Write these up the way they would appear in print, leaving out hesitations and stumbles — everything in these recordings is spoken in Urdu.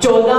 14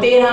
13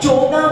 14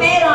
13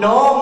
9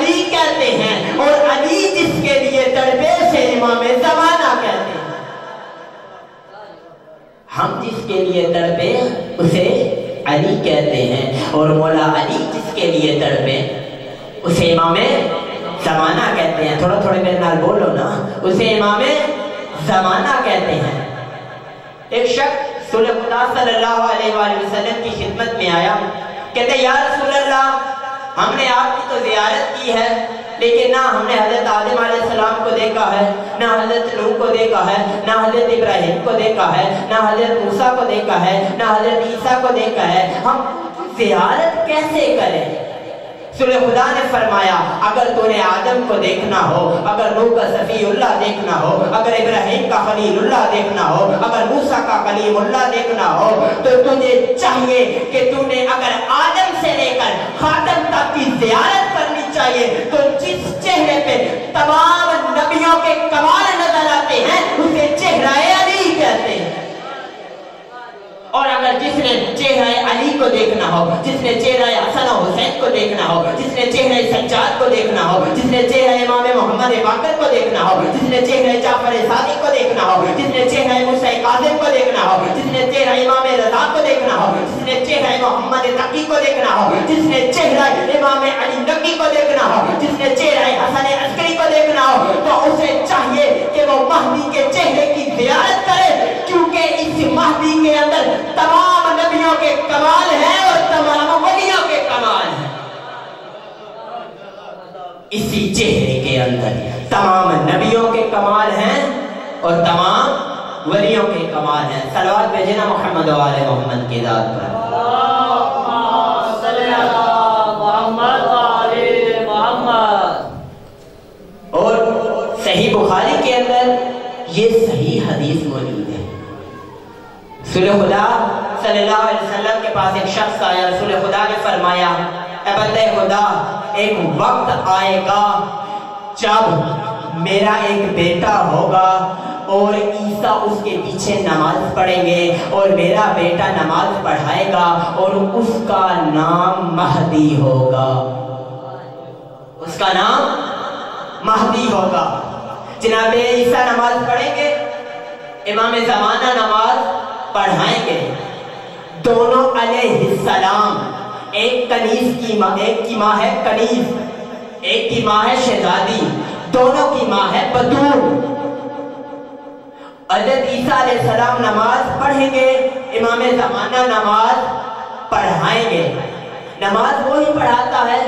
علی کہتے ہیں، اور علی جس کے لیے تڑپے اسے امام زمانہ کہتے ہیں۔ ہم جس کے لیے تڑپے اسے علی کہتے ہیں، اور مولا علی جس کے لیے تڑپے اسے امام زمانہ کہتے ہیں۔ تھوڑا تھوڑے میرے نال بولو نا، اسے امام زمانہ کہتے ہیں۔ ایک شخص رسول خدا صلی اللہ علیہ وآلہ وسلم کی خدمت میں آیا، کہتے یا رسول اللہ، ہم نے آپ کی تو زیارت کی ہے، لیکن نہ ہم نے حضرت آدم علیہ السلام کو دیکھا ہے، نہ حضرت نوح کو دیکھا ہے، نہ حضرت ابراہیم کو دیکھا ہے، نہ حضرت موسیٰ کو دیکھا ہے، نہ حضرت عیسیٰ کو دیکھا ہے، ہم زیارت کیسے کریں؟ رسول خدا نے فرمایا اگر تو نے آدم کو دیکھنا ہو، اگر نوح کا صفی اللہ دیکھنا ہو، اگر ابراہیم کا خلیل اللہ دیکھنا ہو، اگر موسیٰ کا کلیم اللہ دیکھنا ہو، تو تجھے چاہیے کہ تو نے اگر آدم سے لے کر خاتم تک کی زیارت کرنی چاہیے، تو جس چہرے پہ تمام نبیوں کے کمال نظر آتے ہیں اسے چہرہ علی کہتے ہیں۔ اور اگر جس نے چہرہ علی کو دیکھنا ہو، جس نے چہرہ حسن و حسین کو دیکھنا ہو، جس نے چہرہ سجاد کو دیکھنا ہو، جس نے چہرہ امام محمد باقر کو دیکھنا ہو، جس نے چہرہ جعفر صادق کو دیکھنا ہو، جس نے چہرہ موسیٰ کاظم کو دیکھنا ہو، جس نے چہرہ امام رضا کو دیکھنا ہو، جس نے چہرہ محمد تقی کو دیکھنا ہو، جس نے چہرہ امام علی نقی کو دیکھنا ہو، جس نے چہرہ حسن عسکری کو دیکھنا ہو، تو اسے چاہیے کہ وہ مہدی کے چہرے کی زیارت کرے، کیونکہ اس مہدی کے اندر تمام نبیوں کے کمال ہیں اور تمام ولیوں کے کمال ہیں۔ اسی چہرے کے اندر تمام نبیوں کے کمال ہیں اور تمام ولیوں کے کمال ہیں۔ صلوات بھیجنا محمد و آل محمد کی ذات پر۔ اور صحیح بخاری کے اندر یہ صحیح حدیث موجود ہے۔ رسول خدا صلی اللہ علیہ وسلم کے پاس ایک شخص آیا، رسول خدا نے فرمایا اے بندے خدا، ایک وقت آئے گا جب میرا ایک بیٹا ہوگا اور عیسیٰ اس کے پیچھے نماز پڑھیں گے، اور میرا بیٹا نماز پڑھائے گا اور اس کا نام مہدی ہوگا، اس کا نام مہدی ہوگا۔ جناب عیسیٰ نماز پڑھیں گے، امام زمانہ نماز پڑھائیں گے، دونوں علیہ السلام، ایک کنیز کی ماں، ایک کی ماں ہے کنیز، ایک کی ماں ہے شہزادی، دونوں کی ماں ہے بطول۔ حضرت عیسیٰ علیہ السلام نماز پڑھیں گے، امام زمانہ نماز پڑھائیں گے۔ نماز وہی پڑھاتا ہے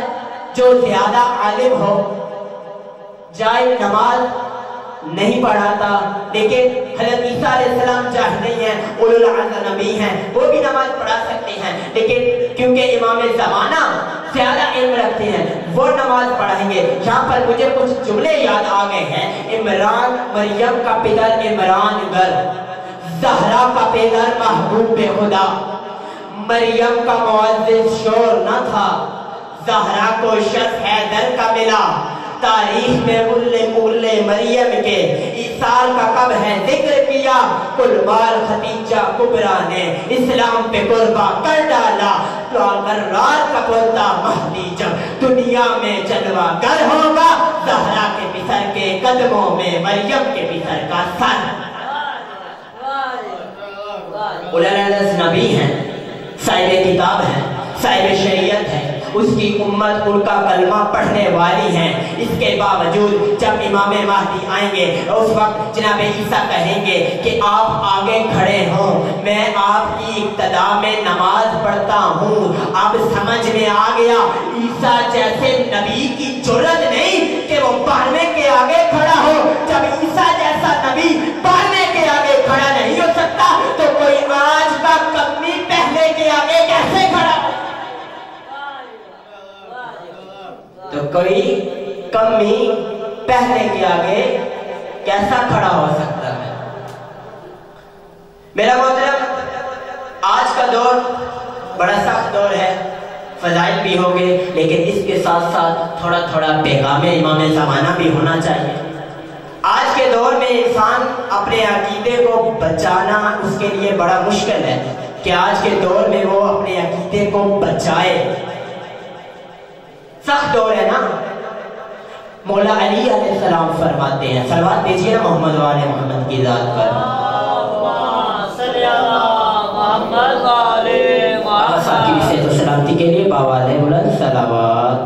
جو زیادہ عالم ہو، جائے نماز نہیں پڑھاتا، لیکن حضرت عیسیٰ علیہ السلام جاہل نہیں ہیں، اولو العزم نبی ہیں، وہ بھی نماز پڑھا سکتے ہیں، لیکن کیونکہ امام زمانہ زیادہ علم رکھتے ہیں وہ نماز پڑھائیں گے۔ یہاں پر مجھے کچھ جملے یاد آ گئے ہیں۔ عمران مریم کا پدر عمران گر، زہرا کا پدر محبوب خدا، مریم کا معزز شور نہ تھا، زہرا کو شرف حیدر کا ملا، تاریخ میں مولے مریم کے عیسال کا کب ہے ذکر کیا، کل بار خدیجہ کبرا نے اسلام پہ قربا کر ڈالا، تو غرار کا پوتا مہدی جب دنیا میں جلوہ گر ہوگا، زہرا کے پسر کے قدموں میں مریم کے پسر کا سر۔ اولاد نبی ہیں، صاحب کتاب ہیں، صاحب شریعت ہے، اس کی امت ان کا کلمہ پڑھنے والی ہیں، اس کے باوجود جب امام مہدی آئیں گے اس وقت جناب عیسیٰ کہیں گے کہ آپ آگے کھڑے ہوں، میں آپ کی ابتدا میں نماز پڑھتا ہوں۔ اب سمجھ میں آ گیا عیسیٰ جیسے نبی کی جرأت نہیں کہ وہ پڑھنے کے آگے کھڑا ہو، جب عیسیٰ جیسا نبی پڑھنے کے آگے کھڑا نہیں ہو سکتا تو کوئی آج کا کمی پہلے کے آگے کیسے کھڑا ہو؟ تو کوئی کمی پہلے کے آگے کیسا کھڑا ہو سکتا ہے؟ میرا محترم، آج کا دور بڑا سخت دور ہے، فضائل بھی ہوگے، لیکن اس کے ساتھ ساتھ تھوڑا تھوڑا پیغام امام زمانہ بھی ہونا چاہیے۔ آج کے دور میں انسان اپنے عقیدے کو بچانا اس کے لیے بڑا مشکل ہے کہ آج کے دور میں وہ اپنے عقیدے کو بچائے۔ سخت دور ہے نا، مولا علی علیہ السلام فرماتے ہیں، صلوات دیجیے نا محمد والے محمد کی ذات پر، صاحب کی صحت و سلامتی کے لیے باواز ہے بلند صلوات۔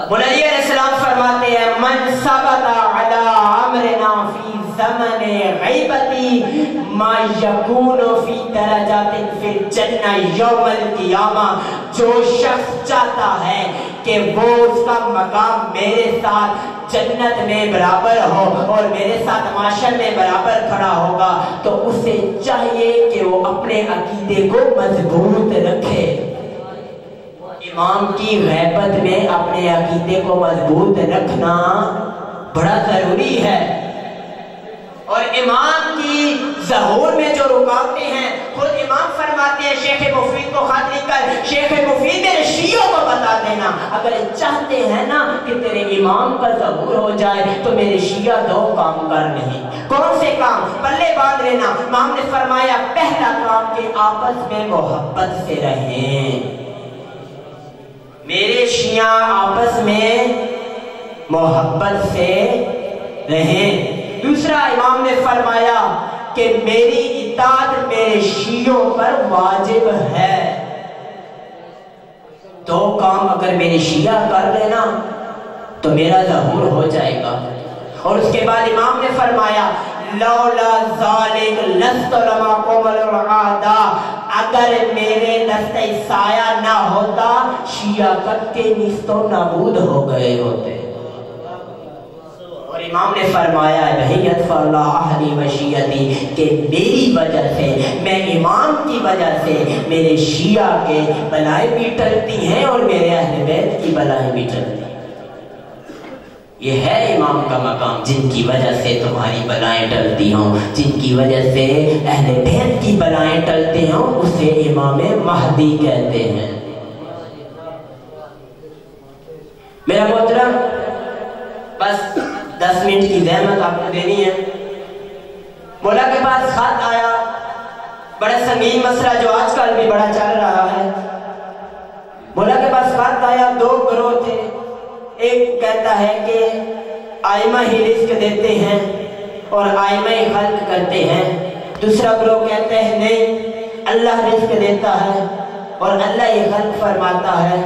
مولا علی علیہ السلام فرماتے ہیں من ثبت علی امرنا فی زمن غیبتی ما یکون فی درجات فی الجنہ یوم القیامہ، جو شخص چاہتا ہے کہ وہ اس کا مقام میرے ساتھ جنت میں برابر ہو اور میرے ساتھ معاشر میں برابر کھڑا ہوگا، تو اسے چاہیے کہ وہ اپنے عقیدے کو مضبوط رکھے۔ امام کی غیبت میں اپنے عقیدے کو مضبوط رکھنا بڑا ضروری ہے، اور امام کی ظہور میں جو رکاوٹیں ہیں، خود امام فرماتے ہیں شیخ مفید کو خط لکھ کر، شیخ مفید میرے شیعوں کو بتا دینا اگر چاہتے ہیں نا کہ تیرے امام کا ظہور ہو جائے تو میرے شیعہ دو کام کر نہیں۔ کون سے کام؟ پلے باندھ لینا۔ امام نے فرمایا پہلا کام کہ آپس میں محبت سے رہیں، میرے شیعہ آپس میں محبت سے رہیں۔ دوسرا امام نے فرمایا کہ میری اطاعت میرے شیعوں پر واجب ہے۔ دو کام اگر میرے شیعہ کر لینا تو میرا ظہور ہو جائے گا۔ اور اس کے بعد امام نے فرمایا لولا ذالک لست لما قومل العادہ، اگر میرے دست سایہ نہ ہوتا شیعہ کب کے نیست و نابود ہو گئے ہوتے۔ اور امام نے فرمایا بہیت فاللہ اہلی و شیعتی، کہ میری وجہ سے، میں امام کی وجہ سے میرے شیعہ کے بلائیں بھی ٹلتی ہیں اور میرے اہل بیت کی بلائیں بھی ٹلتی ہیں۔ یہ ہے امام کا مقام، جن کی وجہ سے تمہاری بلائیں ٹلتی ہوں، جن کی وجہ سے اہل بیت کی بلائیں ٹلتے ہوں، اسے امام مہدی کہتے ہیں۔ میرا محترم، بس 10 منٹ کی زحمت آپ کو دینی ہے۔ مولا کے پاس خط آیا، بڑا سنگین مسئلہ جو آج کل بھی بڑا چل رہا ہے۔ مولا کے پاس خط آیا، دو گروہ تھے، ایک کہتا ہے کہ آئمہ ہی رزق دیتے ہیں اور آئمہ ہی خلق کرتے ہیں، دوسرا گروہ کہتے ہیں نہیں، اللہ رزق دیتا ہے اور اللہ ہی خلق فرماتا ہے۔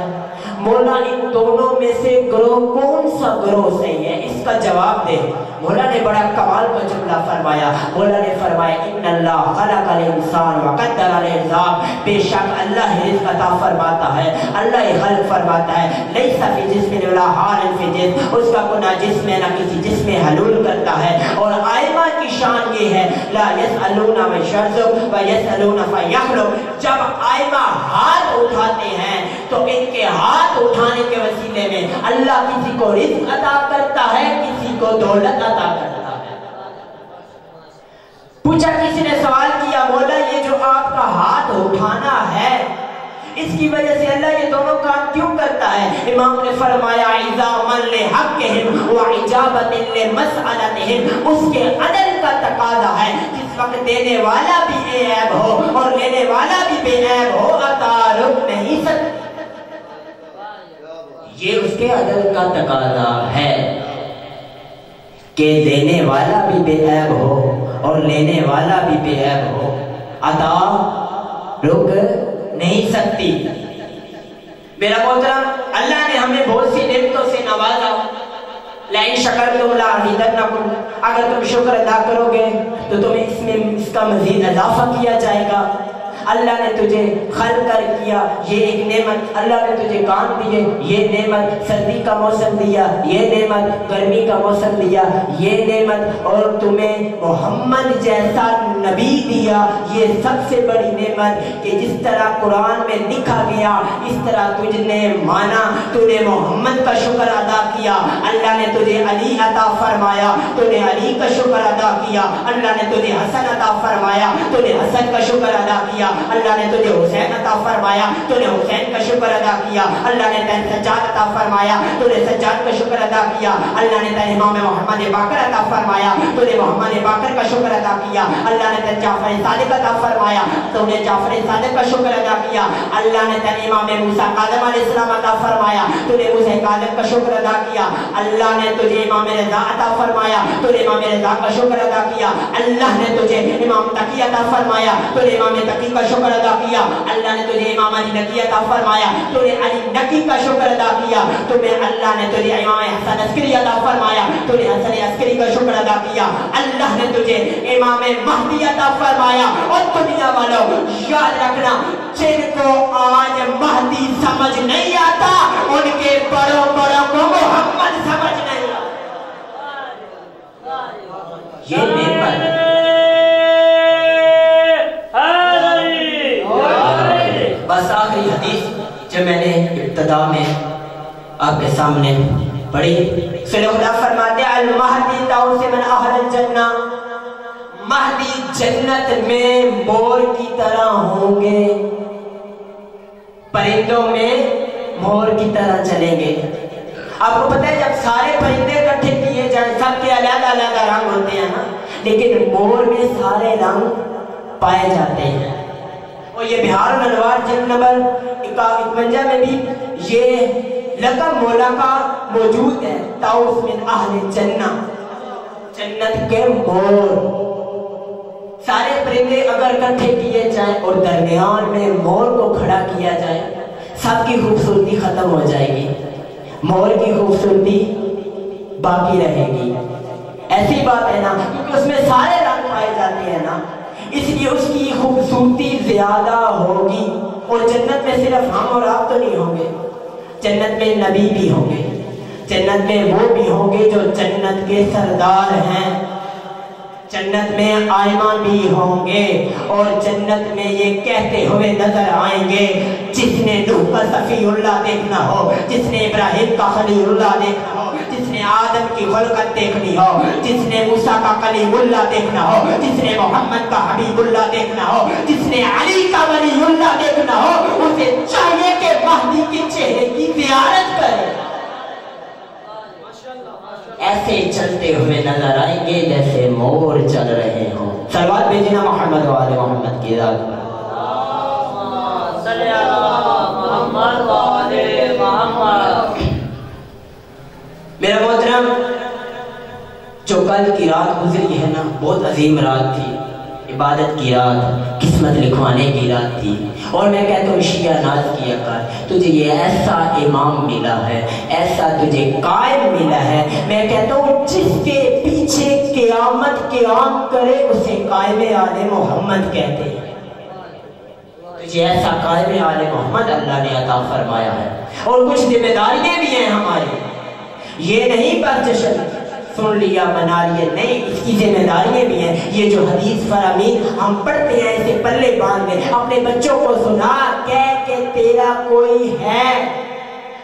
مولا ان دونوں میں سے گروہ کون سا گروہ صحیح ہے، اس کا جواب دے۔ مولا نے بڑا کمال کا جملہ فرمایا، مولا نے فرمایا ان اللہ خلق الانسان وقدر الارزاق، بے شک اللہ ہی رزق عطا فرماتا ہے، اللہ ہی خلق فرماتا ہے۔ لیس فی جسم ولا حال فی جسم، اس کا کوئی نہ جسم ہے نہ کسی جسم میں حلول کرتا ہے۔ اور آئمہ کی شان یہ ہے لا یسألون ویرزق ویسألون فیخلق، جب آئمہ ہاتھ اٹھاتے ہیں تو ان کے ہاتھ اٹھانے کے وسیلے میں اللہ کسی کو رزق عطا کرتا ہے، کسی کو دولت عطا کرتا ہے۔ پوچھا کسی نے سوال کیا مولا یہ جو آپ کا ہاتھ اٹھانا ہے اس کی وجہ سے اللہ یہ دونوں کام کیوں کرتا ہے؟ امام نے فرمایا عظامًا لحقہم وعجابۃ لمسألتہم، اس کے عدل کا تقاضا ہے، جس وقت دینے والا بھی بے عیب ہو اور لینے والا بھی بے عیب ہو عطا رک نہیں سکتا، یہ اس کے عدل کا تقاضا ہے کہ دینے والا بھی بے عیب ہو اور لینے والا بھی بے عیب ہو، عطا رک نہیں سکتی۔ میرا محترم، اللہ نے ہمیں بہت سی نعمتوں سے نوازا، لئن شکرتم لازیدنکم، اگر تم شکر ادا کرو گے تو تمہیں اس میں اس کا مزید اضافہ کیا جائے گا۔ اللہ نے تجھے خلق کر کیا، یہ ایک نعمت، اللہ نے تجھے کان دیے، یہ نعمت، سردی کا موسم دیا، یہ نعمت، گرمی کا موسم دیا، یہ نعمت، اور تمہیں محمد جیسا نبی دیا، یہ سب سے بڑی نعمت کہ جس طرح قرآن میں لکھا گیا اس طرح تجھ نے مانا، تو نے محمد کا شکر ادا کیا، اللہ نے تجھے علی عطا فرمایا تو نے علی کا شکر ادا کیا، اللہ نے تجھے حسن عطا فرمایا تو نے حسن کا شکر ادا کیا، اللہ نے تجھے حسین عطا فرمایا تو نے حسین کا شکر ادا کیا. اللہ نے تجھے سجاد عطا فرمایا تو نے سجاد کا شکر ادا کیا. اللہ نے تجھے امام محمد باقر عطا فرمایا تو نے محمد باقر کا شکر ادا کیا. اللہ نے تجھے جعفر صادق عطا فرمایا تو نے جعفر صادق کا شکر ادا کیا. اللہ نے تجھے امام موسیٰ کاظم علیہ السلام عطا فرمایا تو نے موسیٰ کاظم کا شکر ادا کیا. اللہ نے تجھے امام رضا عطا فرمایا تو نے امام رضا کا شکر ادا کیا. اللہ نے تجھے امام تقی عطا فرمایا تو نے امام تقی کا شکر ادا کیا. اللہ نے تجھے امام علی نقی عطا فرمایا تو نے علی نقی کا شکر ادا کیا. تمہیں اللہ نے تجھے امام حسن عسکری عطا فرمایا تو نے حسن عسکری کا شکر ادا کیا. اللہ نے تجھے امام مہدی عطا فرمایا. اور دنیا والوں یاد رکھنا جن کو آج مہدی سمجھ نہیں آتا ان کے بڑوں بڑوں کو محمد سمجھ نہیں آتا. یہ نعمت بس آخری حدیث جو میں نے ابتدا میں آپ کے سامنے پڑھی. سنو خدا فرماتے ہیں المہدی تاؤس من اہل الجنہ، مہدی جنت میں مور کی طرح ہوں گے، پرندوں میں مور کی طرح چلیں گے. آپ کو پتہ ہے جب سارے پرندے اکٹھے کیے جائیں سب کے علیحدہ علیحدہ رنگ ہوتے ہیں نا، لیکن مور میں سارے رنگ پائے جاتے ہیں. اور یہ بہار الانوار جلد نمبر 51 میں بھی یہ لقب مولا کا موجود ہے. تاؤس من اہل جنہ، جنت کے مور. سارے پرندے اگر اکٹھے کیے جائیں اور درمیان میں مور کو کھڑا کیا جائے سب کی خوبصورتی ختم ہو جائے گی، مور کی خوبصورتی باقی رہے گی. ایسی بات ہے نا کیونکہ اس میں سارے رنگ پائے جاتے ہیں نا، اس لیے اس کی خوبصورتی زیادہ ہوگی. اور جنت میں صرف ہم اور آپ تو نہیں ہوں گے، جنت میں نبی بھی ہوں گے، جنت میں وہ بھی ہوں گے جو جنت کے سردار ہیں، جنت میں آئمان بھی ہوں گے. اور جنت میں یہ کہتے ہوئے نظر آئیں گے جس نے نوح کا صفی اللہ دیکھنا ہو، جس نے ابراہیم کا خلیل اللہ دیکھنا ہو، جس نے آدم کی خلقت دیکھنی ہو، جس نے موسیٰ کا کلیم اللہ دیکھنا ہو، جس نے محمد کا حبیب اللہ دیکھنا ہو، جس نے علی کا ولی اللہ دیکھنا ہو، اسے چاہیے کہ مہدی کے چہرے کی زیارت کرے. ایسے چلتے ہوئے نظر آئیں گے جیسے مور چل رہے ہوں. صلوات بھیجنا محمد و آل محمد کی ذات پر. صلی اللہ محمد و آل محمد. میرا محترم جو کل کی رات گزری ہے نا بہت عظیم رات تھی، عبادت کی رات، قسمت لکھوانے کی رات تھی. اور میں کہتا ہوں شیعہ ناز کیا کر، تجھے یہ ایسا امام ملا ہے، ایسا تجھے قائد ملا ہے. میں کہتا ہوں جس کے پیچھے قیامت قیام کرے اسے قائم آل محمد کہتے ہیں. تجھے ایسا قائم آل محمد اللہ نے عطا فرمایا ہے. اور کچھ ذمہ داریاں بھی ہیں ہماری، یہ نہیں پر جشن سن لیا منا لیا، نہیں، اس کی ذمہ داریاں بھی ہیں. یہ جو حدیث فرامین ہم پڑھتے ہیں اسے پلے باندھ دیں، اپنے بچوں کو سنا کہہ کہ تیرا کوئی ہے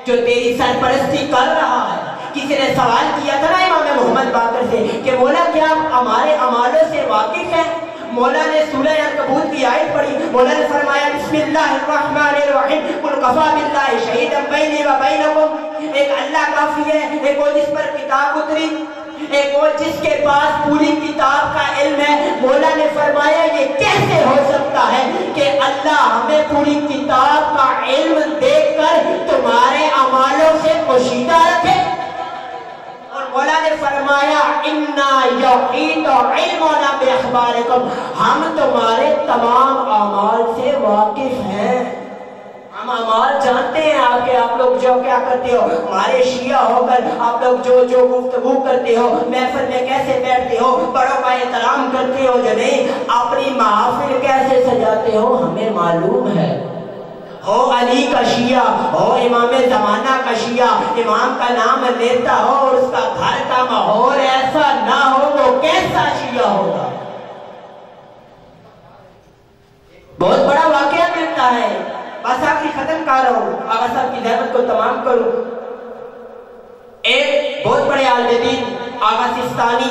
جو تیری سرپرستی کر رہا ہے. کسی نے سوال کیا تھا نا امام محمد باقر سے کہ مولا کیا آپ ہمارے اعمالوں سے واقف ہیں؟ مولا نے سورہ عنکبوت کی آیت پڑھی، مولا نے فرمایا بسم اللہ الرحمن الرحیم قل کفی باللہ شہیدا بینی و بینکم. ایک اللہ کافی ہے، ایک وہ جس پر کتاب اتری، ایک وہ جس کے پاس پوری کتاب کا علم ہے. مولا نے فرمایا یہ کیسے ہو سکتا ہے کہ اللہ ہمیں پوری کتاب کا علم دے کر تمہارے اعمالوں سے پوشیدہ رکھے. اور مولا نے فرمایا اِنَّا یُحِیطُ عِلْمُنَا بِأَخْبَارِکُم، ہم تمہارے تمام اعمال سے واقف ہیں. ہم اعمال جانتے ہیں آپ لوگ جو کیا کرتے ہو، ہمارے شیعہ ہو کر آپ لوگ جو گفتگو کرتے ہو، محفل میں کیسے بیٹھتے ہو، بڑوں کا احترام کرتے ہو جو نہیں، اپنی محافل کیسے سجاتے ہو ہمیں معلوم ہے. ہو علی کا شیعہ، ہو امام زمانہ کا شیعہ، امام کا نام لیتا ہو اور اس کا گھر کا ماحول ایسا نہ ہو، وہ کیسا شیعہ ہوگا؟ بہت بڑا واقعہ ملتا ہے. بس آخری ختم کر رہا ہوں، آقا صاحب کی زحمت کو تمام کروں. ایک بہت بڑے عالم دین آقا سستانی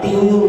3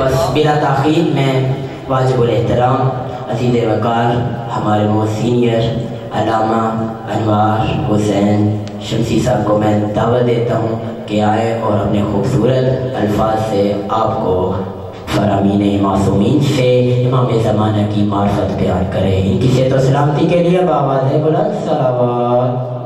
بس بلا تاخیر میں واجب الاحترام عزیز وقار ہمارے وہ سینئر علامہ انوار حسین شمسی صاحب کو میں دعوت دیتا ہوں کہ آئے اور اپنے خوبصورت الفاظ سے آپ کو فرامین معصومین سے امام زمانہ کی معرفت بیان کرے. ان کی صحت و سلامتی کے لیے بآواز بلند صلوات.